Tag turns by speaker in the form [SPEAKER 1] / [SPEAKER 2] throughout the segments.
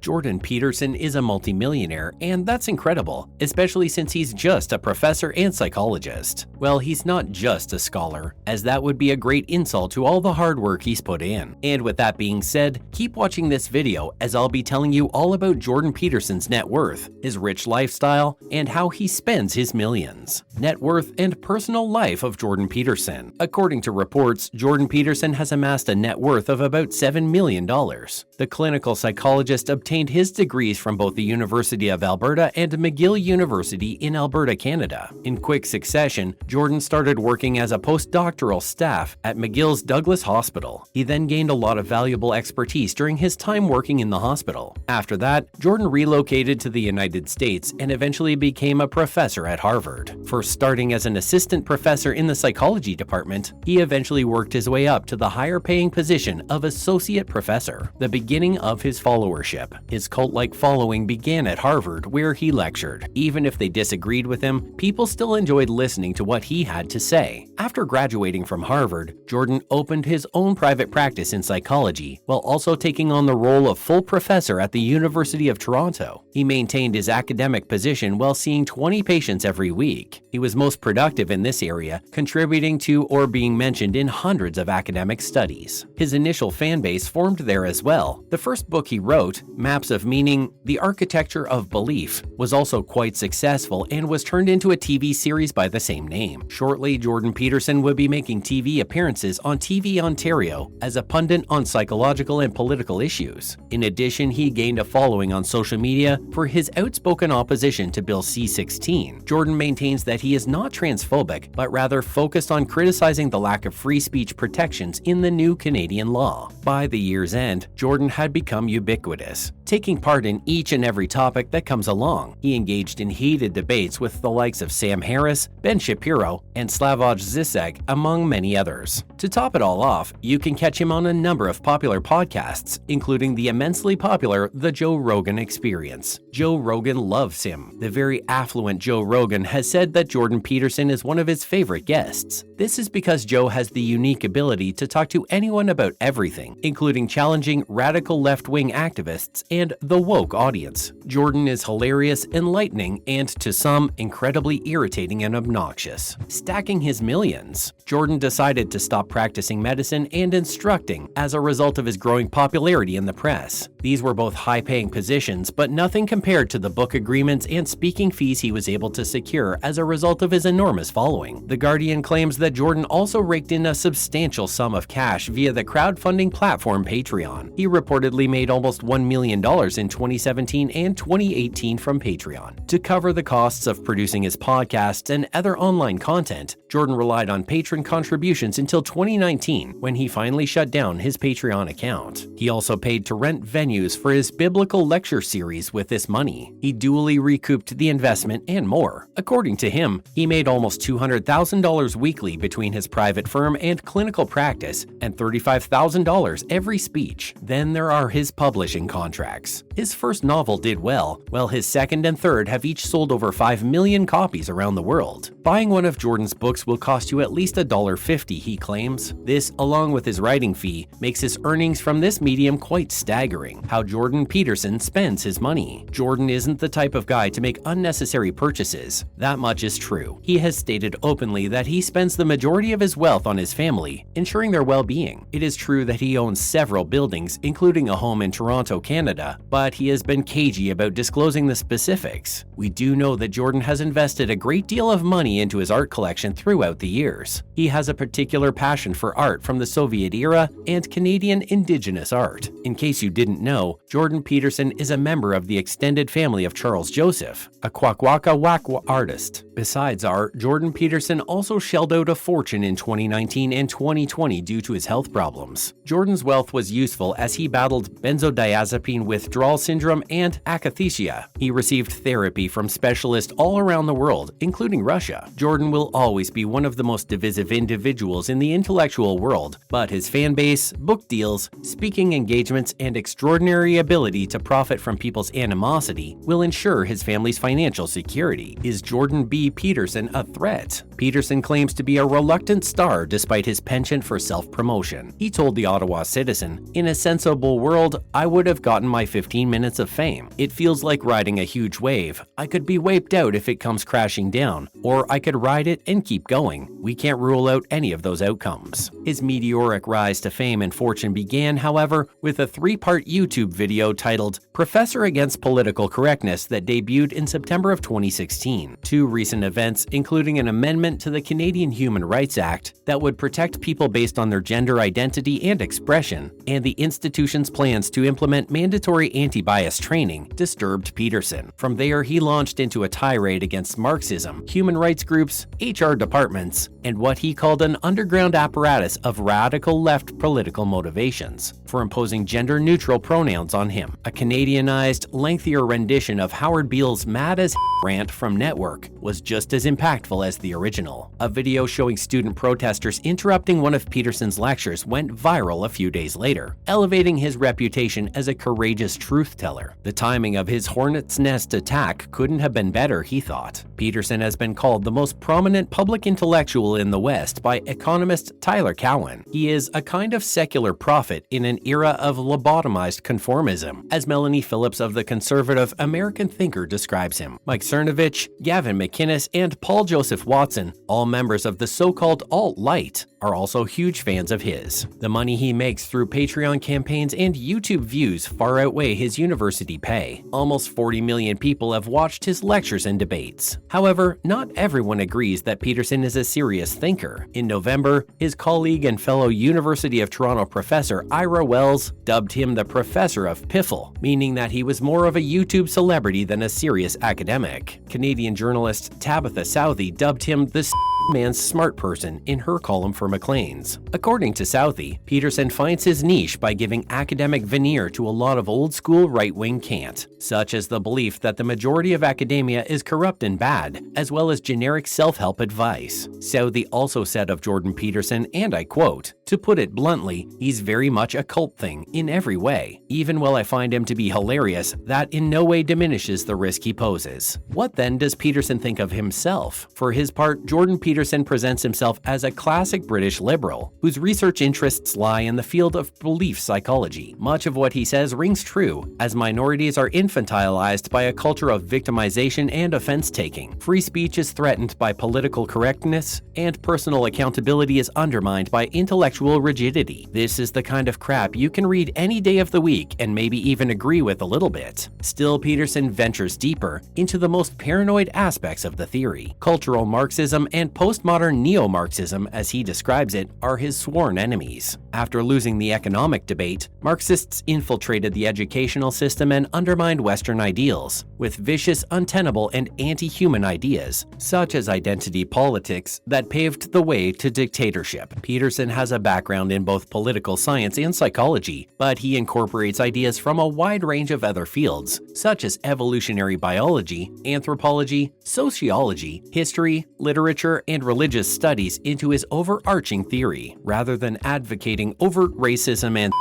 [SPEAKER 1] Jordan Peterson is a multimillionaire, and that's incredible, especially since he's just a professor and psychologist. Well, he's not just a scholar, as that would be a great insult to all the hard work he's put in. And with that being said, keep watching this video as I'll be telling you all about Jordan Peterson's net worth, his rich lifestyle, and how he spends his millions. Net worth and personal life of Jordan Peterson. According to reports, Jordan Peterson has amassed a net worth of about $7 million. The clinical psychologist obtained his degrees from both the University of Alberta and McGill University in Alberta, Canada. In quick succession, Jordan started working as a postdoctoral staff at McGill's Douglas Hospital. He then gained a lot of valuable expertise during his time working in the hospital. After that, Jordan relocated to the United States and eventually became a professor at Harvard. First starting as an assistant professor in the psychology department, he eventually worked his way up to the higher-paying position of associate professor, the beginning of his followership. His cult-like following began at Harvard, where he lectured. Even if they disagreed with him, people still enjoyed listening to what he had to say. After graduating from Harvard, Jordan opened his own private practice in psychology, while also taking on the role of full professor at the University of Toronto. He maintained his academic position while seeing 20 patients every week. He was most productive in this area, contributing to or being mentioned in hundreds of academic studies. His initial fan base formed there as well. The first book he wrote, Maps of Meaning: The Architecture of Belief, was also quite successful and was turned into a TV series by the same name. Shortly, Jordan Peterson would be making TV appearances on TV Ontario as a pundit on psychological and political issues. In addition, he gained a following on social media for his outspoken opposition to Bill C-16. Jordan maintains that he is not transphobic, but rather focused on criticizing the lack of free speech protections in the new Canadian law. By the year's end, Jordan had become ubiquitous, taking part in each and every topic that comes along. He engaged in heated debates with the likes of Sam Harris, Ben Shapiro, and Slavoj Zizek, among many others. To top it all off, you can catch him on a number of popular podcasts, including the immensely popular The Joe Rogan Experience. Joe Rogan loves him. The very affluent Joe Rogan has said that Jordan Peterson is one of his favorite guests. This is because Joe has the unique ability to talk to anyone about everything, including challenging radical left-wing activists and the woke audience. Jordan is hilarious, enlightening, and to some, incredibly irritating and obnoxious. Stacking his millions. Jordan decided to stop practicing medicine and instructing as a result of his growing popularity in the press. These were both high-paying positions, but nothing compared to the book agreements and speaking fees he was able to secure as a result of his enormous following. The Guardian claims that Jordan also raked in a substantial sum of cash via the crowdfunding platform Patreon. He reportedly made almost $1 million in 2017 and 2018 from Patreon. To cover the costs of producing his podcasts and other online content, Jordan relied on patron contributions until 2019, when he finally shut down his Patreon account. He also paid to rent venues for his biblical lecture series with this money. He duly recouped the investment and more. According to him, he made almost $200,000 weekly between his private firm and clinical practice, and $35,000 every speech. Then there are his publishing contracts. His first novel did well, while his second and third have each sold over 5 million copies around the world. Buying one of Jordan's books will cost you at least $1.50, he claims. This, along with his writing fee, makes his earnings from this medium quite staggering. How Jordan Peterson spends his money. Jordan isn't the type of guy to make unnecessary purchases. That much is true. He has stated openly that he spends the majority of his wealth on his family, ensuring their well-being. It is true that he owns several buildings, including a home in Toronto, Canada, but he has been cagey about disclosing the specifics. We do know that Jordan has invested a great deal of money into his art collection throughout the years. He has a particular passion for art from the Soviet era and Canadian Indigenous art. In case you didn't know, Jordan Peterson is a member of the extended family of Charles Joseph, a Kwakwaka'wakw artist. Besides art, Jordan Peterson also shelled out a fortune in 2019 and 2020 due to his health problems. Jordan's wealth was useful as he battled benzodiazepine withdrawal syndrome and akathisia. He received therapy from specialists all around the world, including Russia. Jordan will always be one of the most divisive individuals in the intellectual intellectual world, but his fan base, book deals, speaking engagements, and extraordinary ability to profit from people's animosity will ensure his family's financial security. Is Jordan B. Peterson a threat? Peterson claims to be a reluctant star despite his penchant for self-promotion. He told the Ottawa Citizen, "In a sensible world, I would have gotten my 15 minutes of fame. It feels like riding a huge wave. I could be wiped out if it comes crashing down, or I could ride it and keep going. We can't rule out any of those outcomes." His meteoric rise to fame and fortune began, however, with a 3-part YouTube video titled "Professor Against Political Correctness" that debuted in September of 2016. 2 recent events, including an amendment to the Canadian Human Rights Act that would protect people based on their gender identity and expression, and the institution's plans to implement mandatory anti-bias training, disturbed Peterson. From there, he launched into a tirade against Marxism, human rights groups, HR departments, and what he called an underground apparatus of radical left political motivations for imposing gender-neutral pronouns on him. A Canadianized, lengthier rendition of Howard Beale's Mad as rant from Network was just as impactful as the original. A video showing student protesters interrupting one of Peterson's lectures went viral a few days later, elevating his reputation as a courageous truth-teller. The timing of his hornet's nest attack couldn't have been better, he thought. Peterson has been called the most prominent public intellectual in the West by economist Tyler Cowen. He is a kind of secular prophet in an era of lobotomized conformism, as Melanie Phillips of the conservative American Thinker describes him. Mike Cernovich, Gavin McInnes, and Paul Joseph Watson, all members of the so-called alt-right, are also huge fans of his. The money he makes through Patreon campaigns and YouTube views far outweigh his university pay. Almost 40 million people have watched his lectures and debates. However, not everyone agrees that Peterson is a serious thinker. In November, his colleague and fellow University of Toronto professor Ira Wells dubbed him the Professor of Piffle, meaning that he was more of a YouTube celebrity than a serious academic. Canadian journalist Tabitha Southey dubbed him the man's smart person in her column for Maclean's. According to Southey, Peterson finds his niche by giving academic veneer to a lot of old-school right-wing cant, such as the belief that the majority of academia is corrupt and bad, as well as generic self-help advice. Southey also said of Jordan Peterson, and I quote, "To put it bluntly, he's very much a cult thing in every way. Even while I find him to be hilarious, that in no way diminishes the risk he poses." What then does Peterson think of himself? For his part, Jordan Peterson presents himself as a classic British liberal, whose research interests lie in the field of belief psychology. Much of what he says rings true, as minorities are infantilized by a culture of victimization and offense-taking. Free speech is threatened by political correctness, and personal accountability is undermined by intellectual rigidity. This is the kind of crap you can read any day of the week and maybe even agree with a little bit. Still, Peterson ventures deeper into the most paranoid aspects of the theory. Cultural Marxism and postmodern neo-Marxism, as he describes it, are his sworn enemies. After losing the economic debate, Marxists infiltrated the educational system and undermined Western ideals, with vicious, untenable, and anti-human ideas, such as identity politics, that paved the way to dictatorship. Peterson has a background in both political science and psychology, but he incorporates ideas from a wide range of other fields, such as evolutionary biology, anthropology, sociology, history, literature, and religious studies into his overarching theory. Rather than advocating overt racism and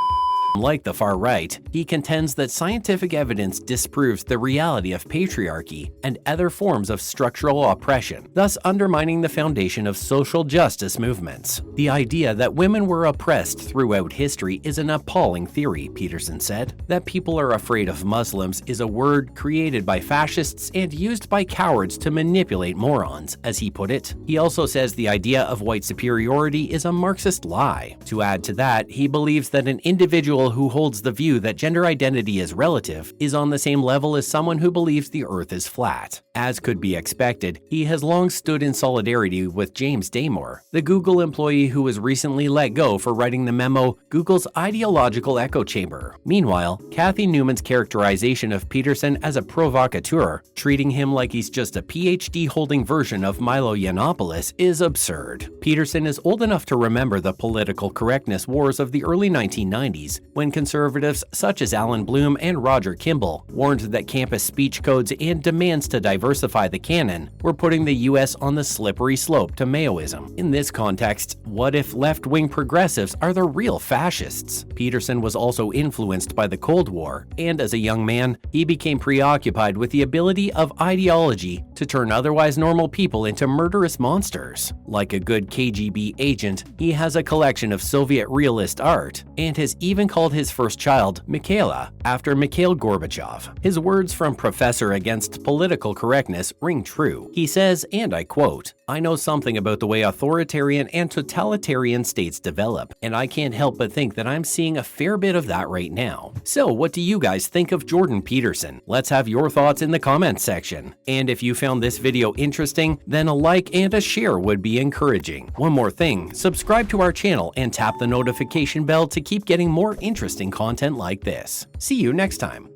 [SPEAKER 1] like the far right, he contends that scientific evidence disproves the reality of patriarchy and other forms of structural oppression, thus undermining the foundation of social justice movements. The idea that women were oppressed throughout history is an appalling theory, Peterson said. That people are afraid of Muslims is a word created by fascists and used by cowards to manipulate morons, as he put it. He also says the idea of white superiority is a Marxist lie. To add to that, he believes that an individual who holds the view that gender identity is relative is on the same level as someone who believes the earth is flat. As could be expected, he has long stood in solidarity with James Damore, the Google employee who was recently let go for writing the memo "Google's Ideological Echo Chamber." Meanwhile, Kathy Newman's characterization of Peterson as a provocateur, treating him like he's just a PhD-holding version of Milo Yiannopoulos, is absurd. Peterson is old enough to remember the political correctness wars of the early 1990s, when conservatives such as Alan Bloom and Roger Kimball warned that campus speech codes and demands to diversify the canon were putting the US on the slippery slope to Maoism. In this context, what if left-wing progressives are the real fascists? Peterson was also influenced by the Cold War, and as a young man, he became preoccupied with the ability of ideology to turn otherwise normal people into murderous monsters. Like a good KGB agent, he has a collection of Soviet realist art, and has even called his first child Mikhaila after Mikhail Gorbachev. His words from Professor Against Political Correctness ring true. He says, and I quote, "I know something about the way authoritarian and totalitarian states develop, and I can't help but think that I'm seeing a fair bit of that right now." So what do you guys think of Jordan Peterson? Let's have your thoughts in the comments section. And if you found this video interesting, then a like and a share would be encouraging. One more thing, subscribe to our channel and tap the notification bell to keep getting more interesting content like this. See you next time.